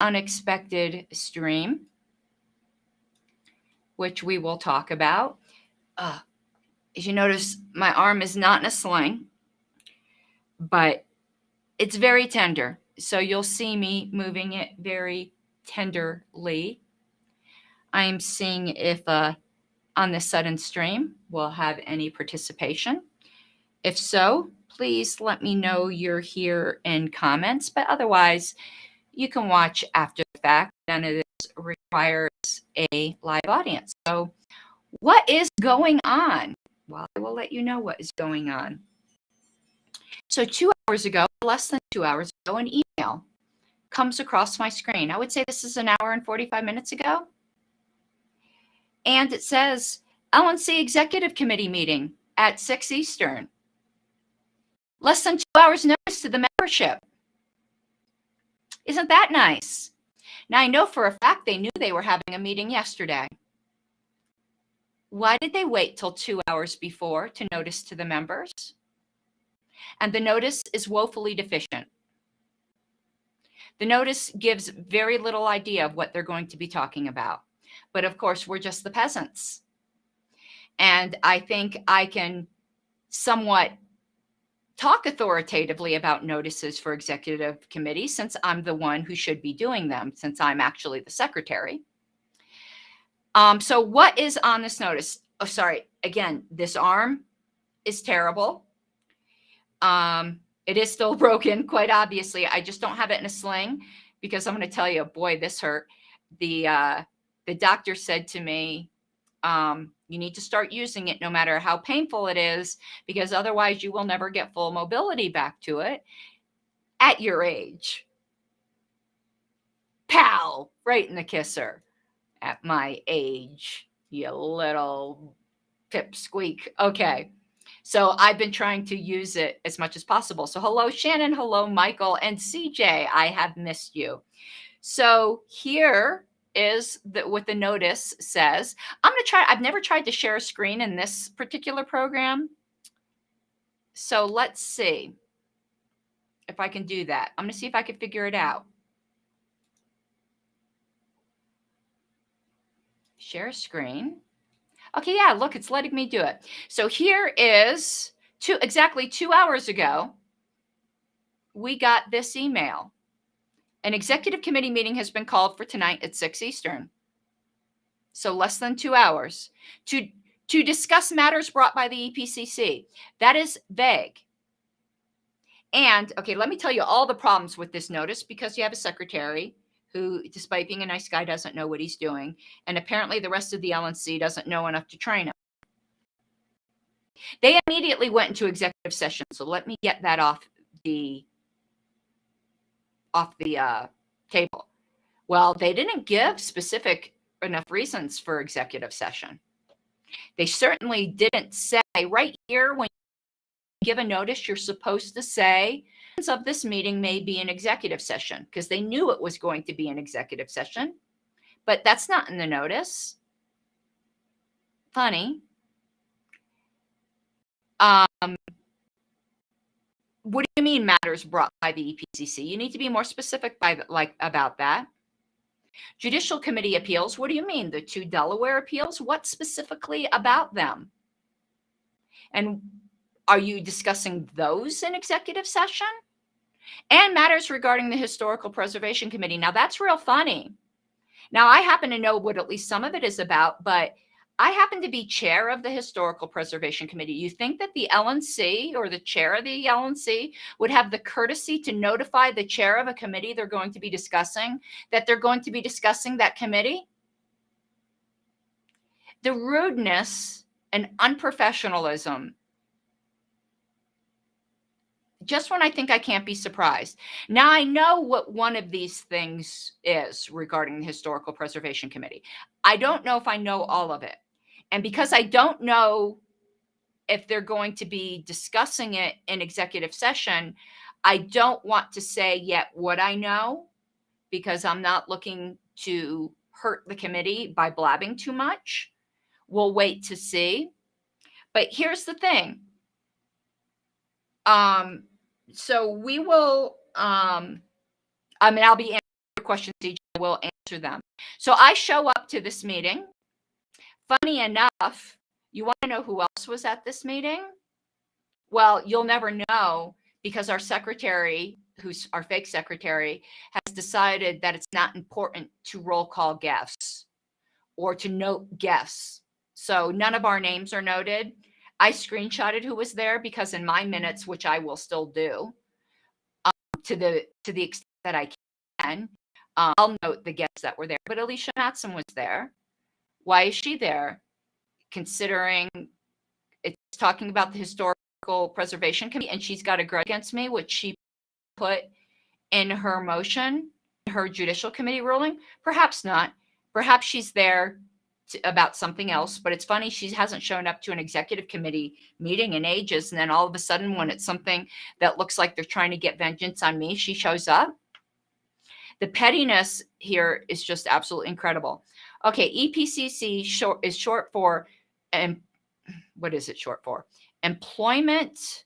unexpected stream, which we will talk about. As you notice, my arm is not in a sling, but it's very tender. So you'll see me moving it very tenderly. I'm seeing if on this sudden stream we'll have any participation. If so, please let me know you're here in comments, but otherwise you can watch after the fact, and it requires a live audience. So what is going on? Well, I will let you know what is going on. So 2 hours ago, less than 2 hours ago, an email comes across my screen. I would say this is an hour and 45 minutes ago. And it says, LNC Executive Committee meeting at 6 Eastern. Less than 2 hours notice to the membership. Isn't that nice? Now, I know for a fact they knew they were having a meeting yesterday. Why did they wait till 2 hours before to notice to the members? And the notice is woefully deficient. The notice gives very little idea of what they're going to be talking about. But of course, we're just the peasants. And I think I can somewhat talk authoritatively about notices for executive committees, since I'm the one who should be doing them, since I'm actually the secretary. So what is on this notice? Oh, sorry. Again, this arm is terrible. It is still broken, quite obviously. I just don't have it in a sling because I'm going to tell you, boy, this hurt. The doctor said to me, you need to start using it no matter how painful it is, because otherwise you will never get full mobility back to it at your age. Pow! Right in the kisser. At my age, you little pipsqueak. Okay. So I've been trying to use it as much as possible. So hello, Shannon. Hello, Michael and CJ. I have missed you. So here is what the notice says. I'm going to try. I've never tried to share a screen in this particular program. So let's see if I can do that. I'm going to see if I can figure it out. Share screen. Okay, yeah, look, it's letting me do it. So here is exactly 2 hours ago, we got this email. An executive committee meeting has been called for tonight at 6 Eastern. So less than 2 hours to discuss matters brought by the EPCC. That is vague. And okay, let me tell you all the problems with this notice, because you have a secretary who, despite being a nice guy, doesn't know what he's doing. And apparently the rest of the LNC doesn't know enough to train him. They immediately went into executive session. So let me get that off the table. Well, they didn't give specific enough reasons for executive session. They certainly didn't say right here when you give a notice, you're supposed to say of this meeting may be an executive session, because they knew it was going to be an executive session, but that's not in the notice. Funny. What do you mean matters brought by the EPCC? You need to be more specific about that. Judicial Committee appeals. What do you mean? The 2 Delaware appeals? What specifically about them? And are you discussing those in executive session? And matters regarding the Historical Preservation Committee. Now, that's real funny. Now, I happen to know what at least some of it is about, but I happen to be chair of the Historical Preservation Committee. You think that the LNC or the chair of the LNC would have the courtesy to notify the chair of a committee they're going to be discussing that they're going to be discussing that committee? The rudeness and unprofessionalism. Just when I think I can't be surprised. Now, I know what one of these things is regarding the Historical Preservation Committee. I don't know if I know all of it. And because I don't know if they're going to be discussing it in executive session, I don't want to say yet what I know, because I'm not looking to hurt the committee by blabbing too much. We'll wait to see. But here's the thing. So we will, I'll be answering questions, DJ, I will answer them. So I show up to this meeting. Funny enough, you want to know who else was at this meeting? Well, you'll never know because our secretary, who's our fake secretary, has decided that it's not important to roll call guests or to note guests. So none of our names are noted. I screenshotted who was there because in my minutes, which I will still do, to the extent that I can, I'll note the guests that were there. But Alicia Matson was there. Why is she there? Considering it's talking about the Historical Preservation Committee, and she's got a grudge against me, which she put in her motion, her Judicial Committee ruling. Perhaps not. Perhaps she's there about something else, but it's funny, she hasn't shown up to an executive committee meeting in ages, and then all of a sudden when it's something that looks like they're trying to get vengeance on me, she shows up. The pettiness here is just absolutely incredible. Okay, EPCC is short for, and what is it short for? Employment,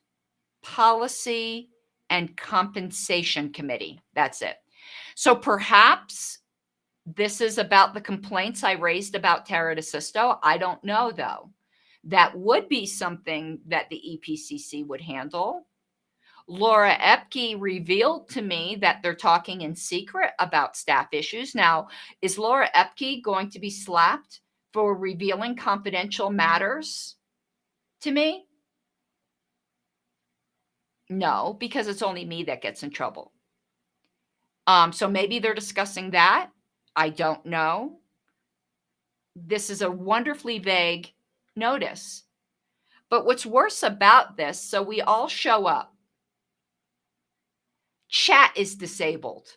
Policy, and Compensation Committee. That's it. So perhaps this is about the complaints I raised about Tara DeSisto. I don't know, though. That would be something that the EPCC would handle. Laura Epke revealed to me that they're talking in secret about staff issues. Now, is Laura Epke going to be slapped for revealing confidential matters to me? No, because it's only me that gets in trouble. So maybe they're discussing that. I don't know. This is a wonderfully vague notice. But what's worse about this, so we all show up. Chat is disabled.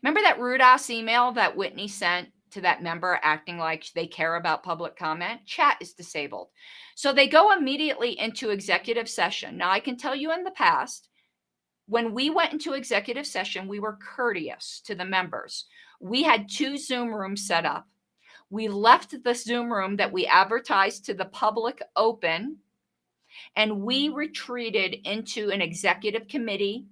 Remember that rude-ass email that Whitney sent to that member acting like they care about public comment? Chat is disabled. So they go immediately into executive session. Now, I can tell you in the past, when we went into executive session, we were courteous to the members. We had 2 Zoom rooms set up. We left the Zoom room that we advertised to the public open, and we retreated into an executive committee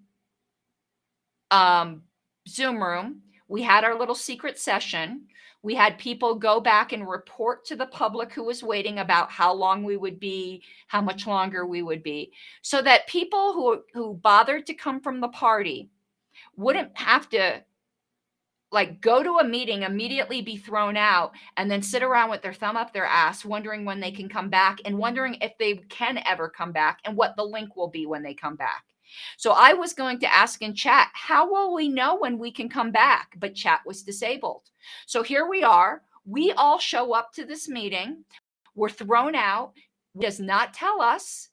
Zoom room. We had our little secret session. We had people go back and report to the public who was waiting about how long we would be, how much longer we would be, so that people who bothered to come from the party wouldn't have to like go to a meeting, immediately be thrown out, and then sit around with their thumb up their ass, wondering when they can come back and wondering if they can ever come back and what the link will be when they come back. So I was going to ask in chat, how will we know when we can come back? But chat was disabled. So here we are. We all show up to this meeting. We're thrown out. It does not tell us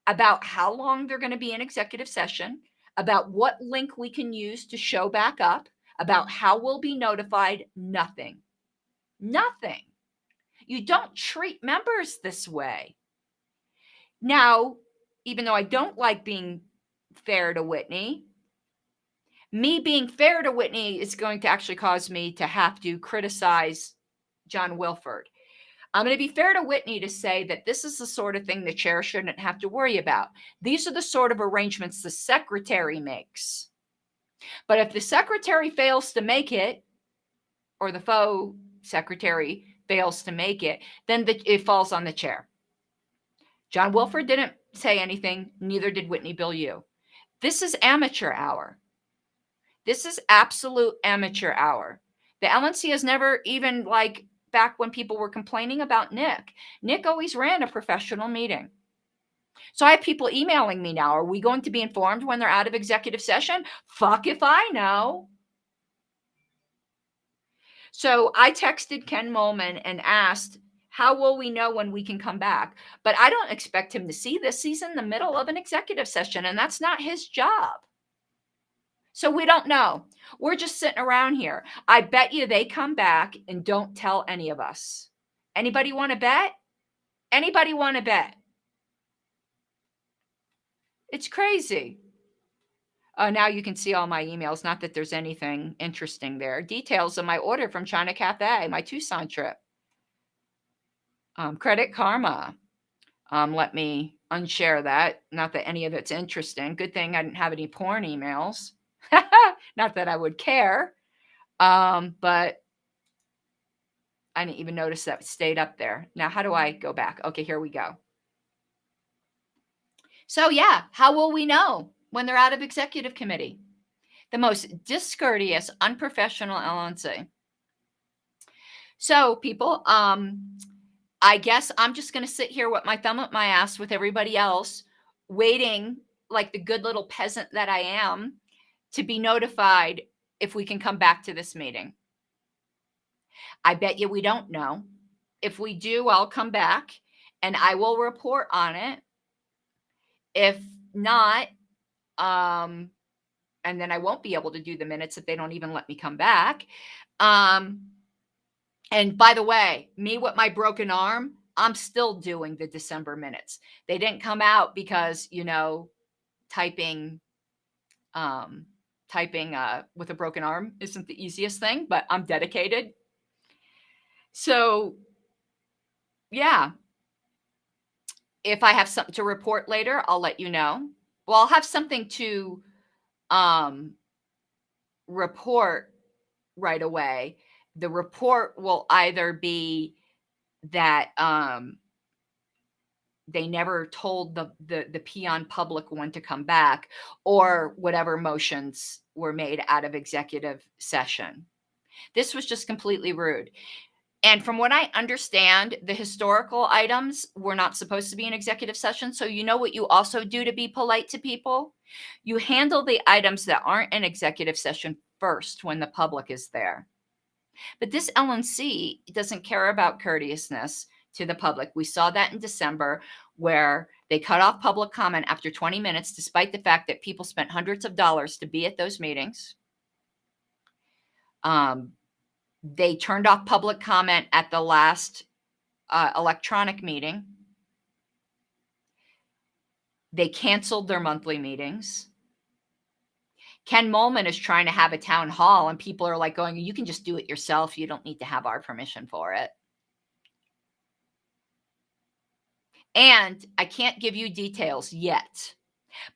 about how long they're going to be in executive session, about what link we can use to show back up, about how we'll be notified. Nothing. Nothing. You don't treat members this way. Now, even though I don't like being fair to Whitney, me being fair to Whitney is going to actually cause me to have to criticize John Wilford. I'm going to be fair to Whitney to say that this is the sort of thing the chair shouldn't have to worry about. These are the sort of arrangements the secretary makes. But if the secretary fails to make it, or the faux secretary fails to make it, then it falls on the chair. John Wilford didn't say anything, neither did Whitney Bilyeu. This is amateur hour. This is absolute amateur hour. The LNC has never even, like back when people were complaining about Nick. Nick always ran a professional meeting. So I have people emailing me now. Are we going to be informed when they're out of executive session? Fuck if I know. So I texted Ken Molman and asked, how will we know when we can come back? But I don't expect him to see this. He's in the middle of an executive session, and that's not his job. So we don't know. We're just sitting around here. I bet you they come back and don't tell any of us. Anybody want to bet? Anybody want to bet? It's crazy. Now you can see all my emails. Not that there's anything interesting there. Details of my order from China Cafe, my Tucson trip. Credit Karma. Let me unshare that. Not that any of it's interesting. Good thing I didn't have any porn emails. Not that I would care, but I didn't even notice that it stayed up there. Now, how do I go back? Okay, here we go. So yeah, how will we know when they're out of executive committee? The most discourteous, unprofessional LNC. So people, I guess I'm just going to sit here with my thumb up my ass with everybody else, waiting like the good little peasant that I am to be notified if we can come back to this meeting. I bet you we don't know. If we do, I'll come back and I will report on it. If not, and then I won't be able to do the minutes if they don't even let me come back. And by the way, me with my broken arm, I'm still doing the December minutes. They didn't come out because, you know, typing with a broken arm isn't the easiest thing, but I'm dedicated. So, yeah. If I have something to report later, I'll let you know. Well, I'll have something to report right away. The report will either be that they never told the peon public when to come back, or whatever motions were made out of executive session. This was just completely rude. And from what I understand, the historical items were not supposed to be in executive session. So you know what you also do to be polite to people? You handle the items that aren't in executive session first when the public is there. But this LNC doesn't care about courteousness to the public. We saw that in December, where they cut off public comment after 20 minutes, despite the fact that people spent hundreds of dollars to be at those meetings. They turned off public comment at the last electronic meeting. They canceled their monthly meetings. Ken Molman is trying to have a town hall, and people are like going, you can just do it yourself. You don't need to have our permission for it. And I can't give you details yet,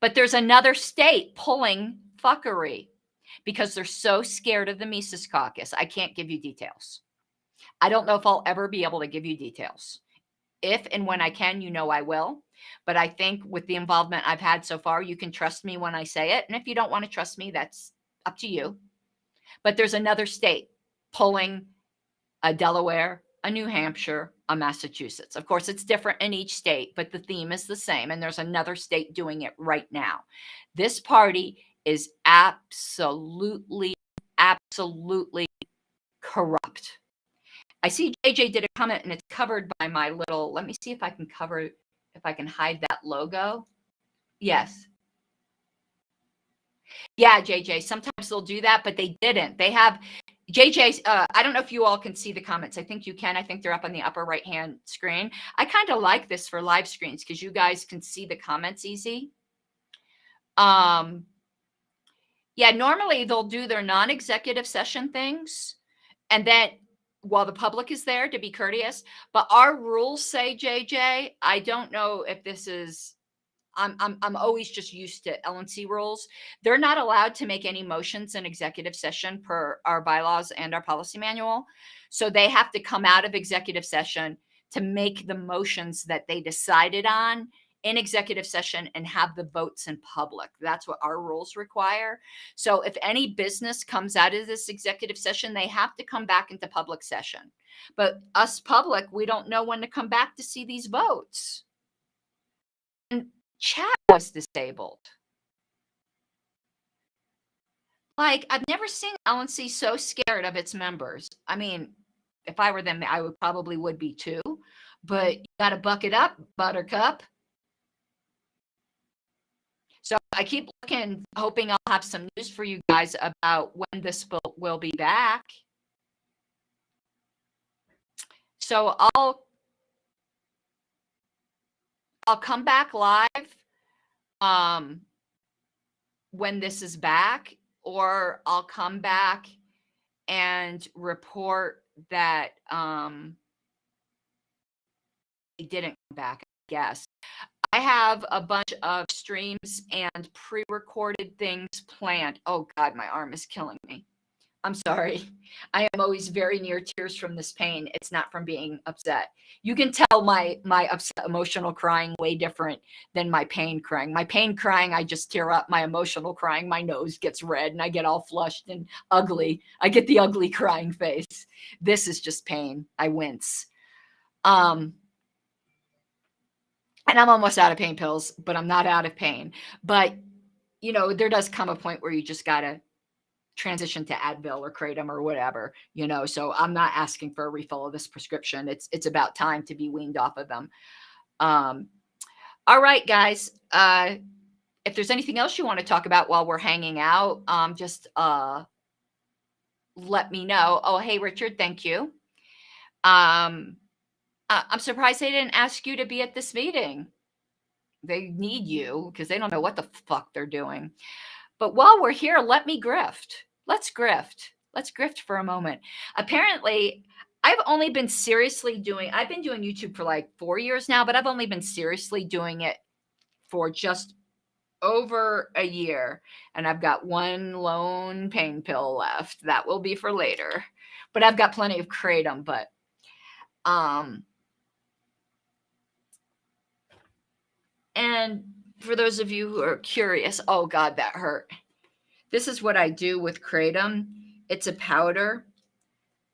but there's another state pulling fuckery because they're so scared of the Mises Caucus. I can't give you details. I don't know if I'll ever be able to give you details. If and when I can, you know I will. But I think with the involvement I've had so far, you can trust me when I say it. And if you don't want to trust me, that's up to you. But there's another state pulling a Delaware, a New Hampshire, a Massachusetts. Of course, it's different in each state, but the theme is the same. And there's another state doing it right now. This party is absolutely corrupt. I see JJ did a comment and it's covered by my little, let me see if I can hide that logo. Yes. Yeah, JJ, sometimes they'll do that, but they didn't. They have JJ's, I don't know if you all can see the comments. I think you can. I think they're up on the upper right-hand screen. I kind of like this for live screens because you guys can see the comments easy. Yeah, normally they'll do their non-executive session things, and then while the public is there to be courteous, but our rules say, JJ, I don't know if this is, I'm always just used to LNC rules. They're not allowed to make any motions in executive session per our bylaws and our policy manual. So they have to come out of executive session to make the motions that they decided on in executive session and have the votes in public. That's what our rules require. So if any business comes out of this executive session, they have to come back into public session. But us public, we don't know when to come back to see these votes. And chat was disabled. Like, I've never seen LNC so scared of its members. I mean, if I were them, I would be too. But you got to buck it up, Buttercup. So I keep looking, hoping I'll have some news for you guys about when this will be back. So I'll come back live when this is back, or I'll come back and report that they didn't come back, I guess. I have a bunch of streams and pre-recorded things planned. Oh God, my arm is killing me. I'm sorry. I am always very near tears from this pain. It's not from being upset. You can tell my upset emotional crying way different than my pain crying. My pain crying, I just tear up. My emotional crying, my nose gets red and I get all flushed and ugly. I get the ugly crying face. This is just pain. I wince. And I'm almost out of pain pills, but I'm not out of pain. But, there does come a point where you just got to transition to Advil or Kratom or whatever, so I'm not asking for a refill of this prescription. It's about time to be weaned off of them. All right, guys. If there's anything else you want to talk about while we're hanging out, just let me know. Oh, hey, Richard. Thank you. I'm surprised they didn't ask you to be at this meeting. They need you because they don't know what the fuck they're doing. But while we're here, let me grift. Let's grift. Let's grift for a moment. Apparently, I've been doing YouTube for like 4 years now, but I've only been seriously doing it for just over a year. And I've got one lone pain pill left. That will be for later. But I've got plenty of Kratom, but and for those of you who are curious, oh God, that hurt. This is what I do with Kratom. It's a powder,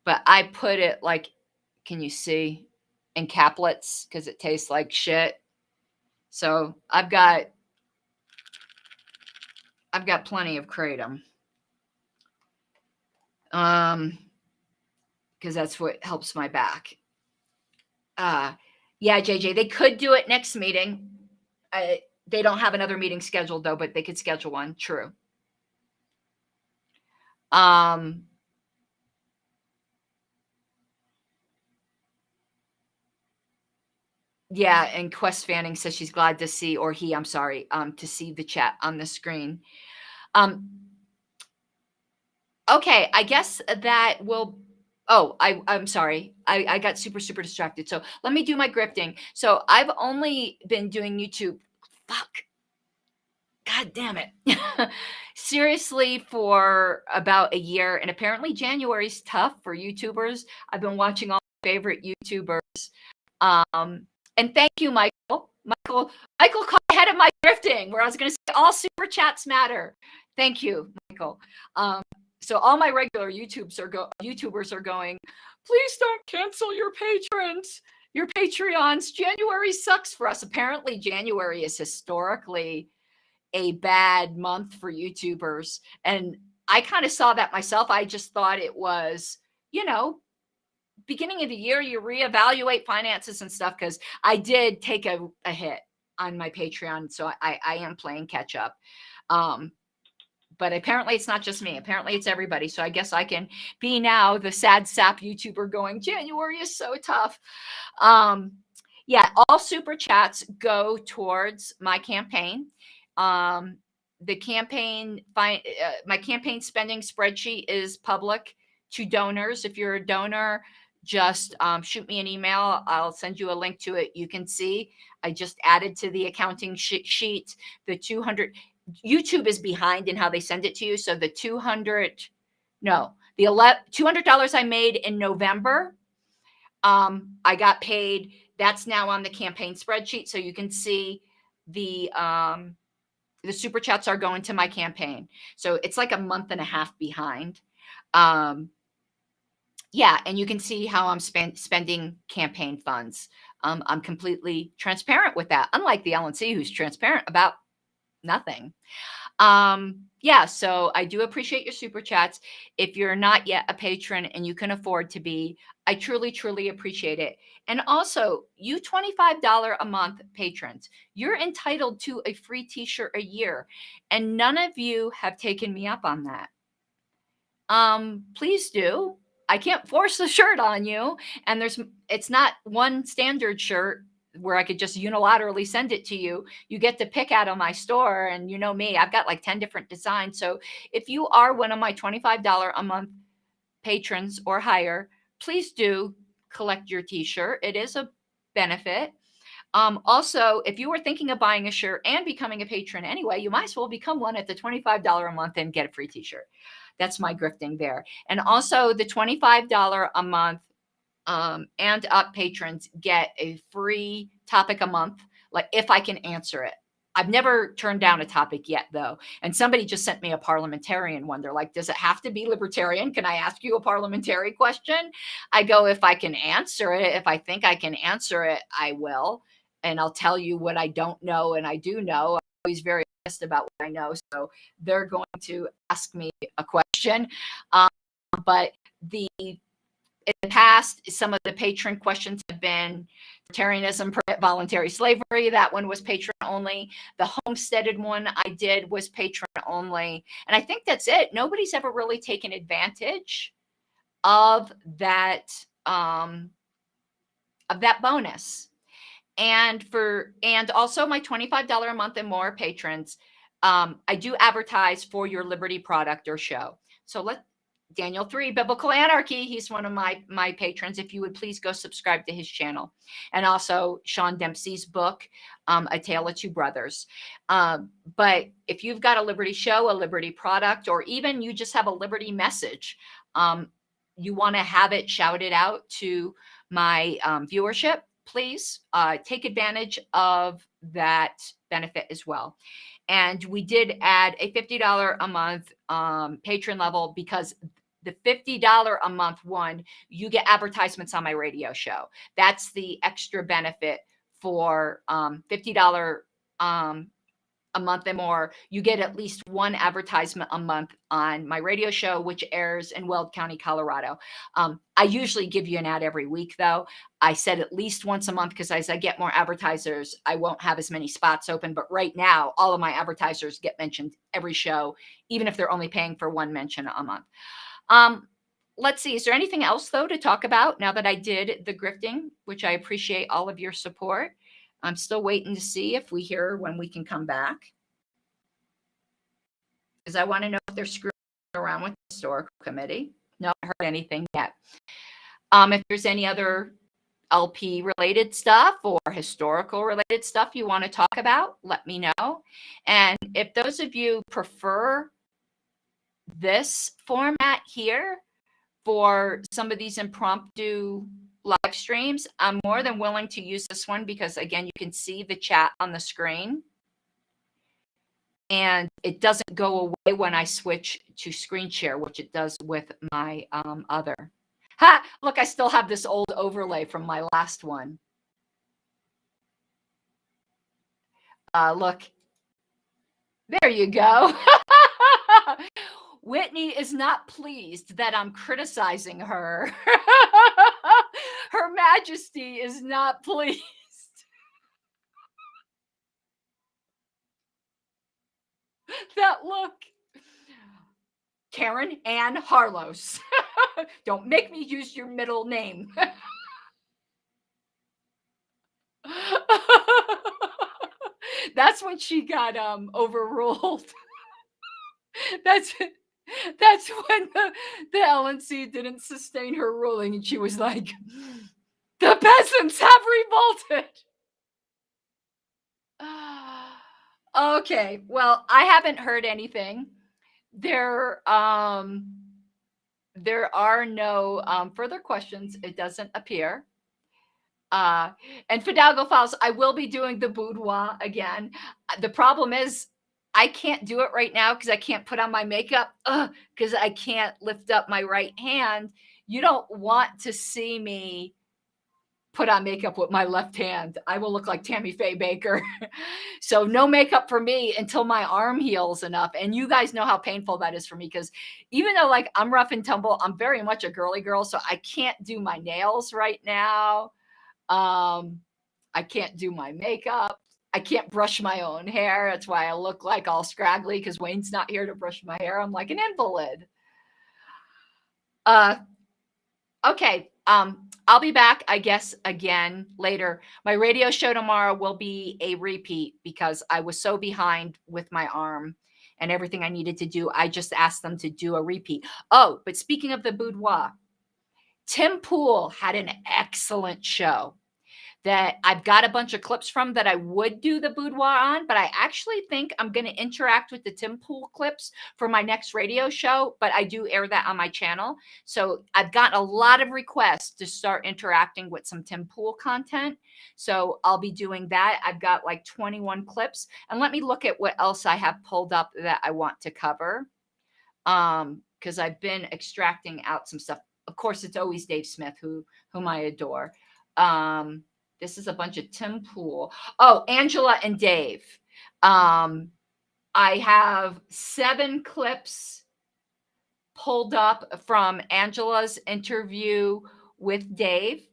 but I put it like, can you see, in caplets because it tastes like shit. So I've got plenty of Kratom. Because that's what helps my back. Yeah, JJ, they could do it next meeting. They don't have another meeting scheduled though, but they could schedule one. True. Yeah, and Quest Fanning says she's glad to see, or he, I'm sorry, to see the chat on the screen. Okay, I guess that will. Oh, I'm sorry. I got super distracted. So let me do my grifting. So I've only been doing YouTube. Fuck. God damn it. Seriously, for about a year. And apparently January's tough for YouTubers. I've been watching all my favorite YouTubers. And thank you, Michael. Michael caught ahead of my grifting where I was going to say all super chats matter. Thank you, Michael. So all my regular YouTubers are going, please don't cancel your patrons, your Patreons. January sucks for us. Apparently January is historically a bad month for YouTubers. And I kind of saw that myself. I just thought it was, beginning of the year, you reevaluate finances and stuff, because I did take a hit on my Patreon. So I am playing catch up. But apparently it's not just me. Apparently it's everybody. So I guess I can be now the sad sap YouTuber going, January is so tough. Yeah, all super chats go towards my campaign. The campaign, my campaign spending spreadsheet is public to donors. If you're a donor, just shoot me an email. I'll send you a link to it. You can see I just added to the accounting sheet the 200. YouTube is behind in how they send it to you. So the $200 I made in November, I got paid. That's now on the campaign spreadsheet. So you can see the super chats are going to my campaign. So it's like a month and a half behind. Yeah, and you can see how I'm spending campaign funds. I'm completely transparent with that, unlike the LNC, who's transparent about nothing. Yeah, so I do appreciate your super chats. If you're not yet a patron and you can afford to be, I truly appreciate it. And also, you $25 a month patrons, you're entitled to a free t-shirt a year. And none of you have taken me up on that. Please do. I can't force the shirt on you. And it's not one standard shirt where I could just unilaterally send it to you. You get to pick out of my store, and you know me, I've got like 10 different designs. So if you are one of my $25 a month patrons or higher, please do collect your t-shirt. It is a benefit. Also, if you were thinking of buying a shirt and becoming a patron anyway, you might as well become one at the $25 a month and get a free t-shirt. That's my grifting there. And also the $25 a month and up patrons get a free topic a month, like if I can answer it. I've never turned down a topic yet, though. And somebody just sent me a parliamentarian one. They're like, does it have to be libertarian? Can I ask you a parliamentary question? I go, if I can answer it, if I think I can answer it, I will. And I'll tell you what I don't know and I do know. I'm always very honest about what I know. So they're going to ask me a question. But in the past, some of the patron questions have been libertarianism, voluntary slavery. That one was patron only. The homesteaded one I did was patron only. And I think that's it. Nobody's ever really taken advantage of that bonus. And also my $25 a month and more patrons, I do advertise for your Liberty product or show. So Daniel 3, Biblical Anarchy. He's one of my patrons. If you would please go subscribe to his channel. And also Sean Dempsey's book, A Tale of Two Brothers. But if you've got a Liberty show, a Liberty product, or even you just have a Liberty message, you want to have it shouted out to my viewership, please take advantage of that benefit as well. And we did add a $50 a month patron level because the $50 a month one, you get advertisements on my radio show. That's the extra benefit for $50 a month and more. You get at least one advertisement a month on my radio show, which airs in Weld County, Colorado. I usually give you an ad every week, though. I said at least once a month because as I get more advertisers, I won't have as many spots open. But right now, all of my advertisers get mentioned every show, even if they're only paying for one mention a month. Let's see. Is there anything else, though, to talk about now that I did the grifting, which I appreciate all of your support? I'm still waiting to see if we hear when we can come back, because I want to know if they're screwing around with the historical committee. No, I haven't heard anything yet. If there's any other LP related stuff or historical related stuff you want to talk about, let me know. And if those of you prefer this format here for some of these impromptu live streams, I'm more than willing to use this one because, again, you can see the chat on the screen. And it doesn't go away when I switch to screen share, which it does with my other. Ha! Look, I still have this old overlay from my last one. Look. There you go. Whitney is not pleased that I'm criticizing her. Her Majesty is not pleased. That look. Karen Ann Harlos. Don't make me use your middle name. That's when she got overruled. That's when the LNC didn't sustain her ruling, and she was like, the peasants have revolted. Okay, well, I haven't heard anything. There are no further questions. It doesn't appear. And Fidalgo Files, I will be doing the boudoir again. The problem is I can't do it right now because I can't put on my makeup because I can't lift up my right hand. You don't want to see me put on makeup with my left hand. I will look like Tammy Faye Baker. So no makeup for me until my arm heals enough. And you guys know how painful that is for me because even though like I'm rough and tumble, I'm very much a girly girl. So I can't do my nails right now. I can't do my makeup. I can't brush my own hair. That's why I look like all scraggly because Wayne's not here to brush my hair. I'm like an invalid. Okay. I'll be back, I guess, again later. My radio show tomorrow will be a repeat because I was so behind with my arm and everything I needed to do. I just asked them to do a repeat. Oh, but speaking of the boudoir, Tim Pool had an excellent show. that I've got a bunch of clips from that I would do the boudoir on, but I actually think I'm going to interact with the Tim Pool clips for my next radio show, but I do air that on my channel. So I've gotten a lot of requests to start interacting with some Tim Pool content. So I'll be doing that. I've got like 21 clips, and let me look at what else I have pulled up that I want to cover. Because I've been extracting out some stuff. Of course, it's always Dave Smith, whom I adore. This is a bunch of Tim Pool. Oh, Angela and Dave. I have 7 clips pulled up from Angela's interview with Dave.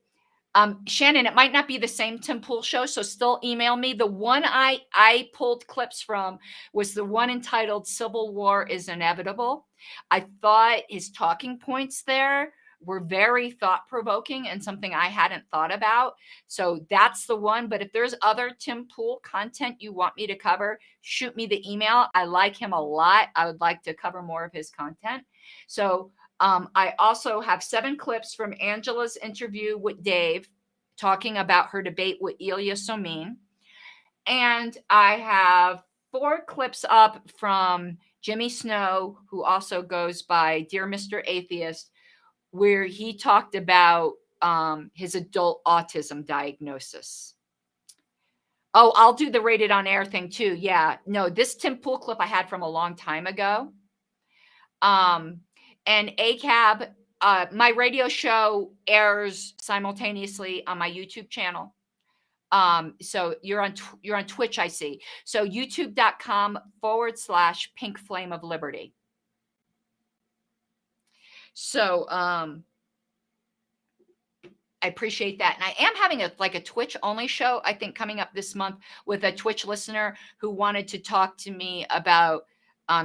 Shannon, it might not be the same Tim Pool show, so still email me. The one I pulled clips from was the one entitled Civil War is Inevitable. I thought his talking points there were very thought-provoking and something I hadn't thought about. So that's the one. But if there's other Tim Pool content you want me to cover, shoot me the email. I like him a lot. I would like to cover more of his content. So I also have 7 clips from Angela's interview with Dave talking about her debate with Ilya Somin. And I have 4 clips up from Jimmy Snow, who also goes by Dear Mr. Atheist, where he talked about his adult autism diagnosis. Oh, I'll do the rated on air thing too. Yeah, no, this Tim Pool clip I had from a long time ago. And ACAB, my radio show airs simultaneously on my YouTube channel. So you're on Twitch, I see. So youtube.com/Pink Flame of Liberty. So I appreciate that. And I am having a Twitch only show, I think, coming up this month with a Twitch listener who wanted to talk to me about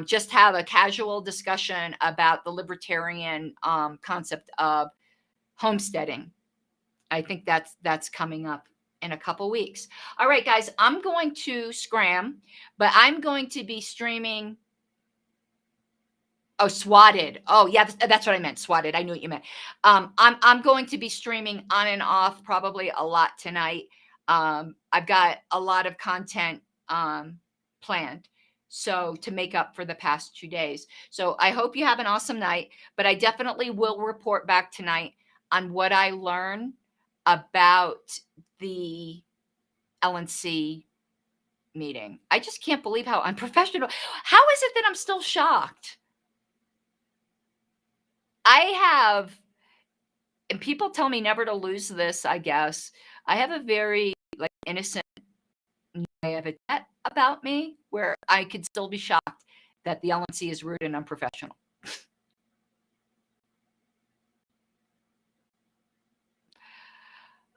just have a casual discussion about the libertarian concept of homesteading. I think that's coming up in a couple weeks. All right, guys, I'm going to scram, but I'm going to be streaming. Oh, swatted. Oh, yeah, that's what I meant. Swatted. I knew what you meant. I'm going to be streaming on and off probably a lot tonight. I've got a lot of content planned. So to make up for the past 2 days. So I hope you have an awesome night, but I definitely will report back tonight on what I learn about the LNC meeting. I just can't believe how unprofessional. How is it that I'm still shocked? I have, and people tell me never to lose this, I guess. I have a very innocent naivete about me where I could still be shocked that the LNC is rude and unprofessional.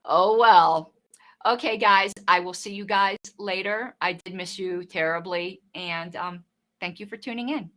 Oh, well. Okay, guys, I will see you guys later. I did miss you terribly, and thank you for tuning in.